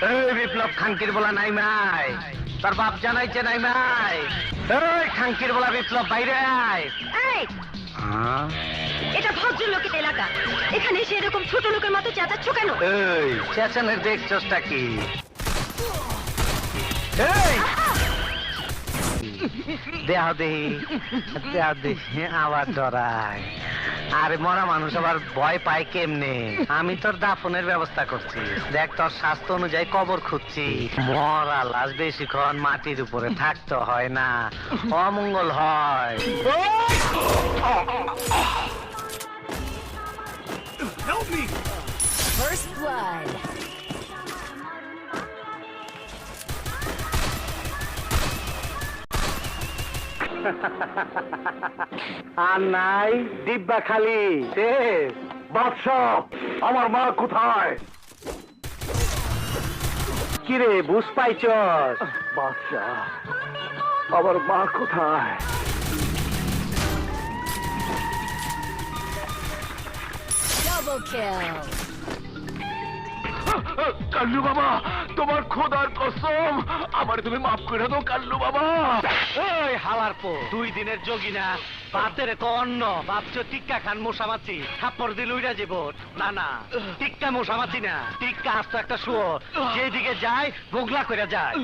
এই বিপ্লব খাঙ্কির বলা নাই মাই, তোর বাপ জানাইছে নাই মাই। এই খাঙ্কির বলা বিপ্লব বাইরে আয়। এই, এটা ভদ্রলোকের এলাকা, এখানে এসে এরকম ছোট লোকের মতো চেঁচাচ্ছ কেন? এই চেঁচানের দেখছসটা কি? এই দেহ দেহি দেহ দেহি আবার ডরায়। আরে মরা মানুষ আবার ভয় পায় কেমনে? আমি তোর দাফনের ব্যবস্থা করছি। দেখ তোর স্বাস্থ্য অনুযায়ী কবর খুঁজছি। মরা লাশ বেশিক্ষণ মাটির উপরে থাকতে হয় না, অমঙ্গল হয়। First blood. আর নাই ডিব্বা খালি শেষ। বাদশাহ, আমার মা কোথায়? কিরে বুঝ পাইছস? বাদশাহ, আমার মা কোথায়? Double kill. কাল্লু বাবা, তোমার খোদার কসম, আমার তুমি মাফ করে দাও কাল্লু বাবা। ওই হালার পো 2 দিনের যোগী না, বাতের অন্ন ভাবছো টিক্কা খান মশামাছি, থাপ্পড় দিল উইরা যাব। না না, টিক্কা মশামাছি না, টিক্কা আস্ত একটা শুয়ো, যেদিকে যায় বগলা করে যায়।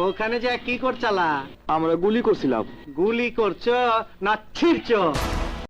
ওখানে যা কি করছালা? আমরা গুলি করছিলাম। গুলি করছো না ছিড়ছো?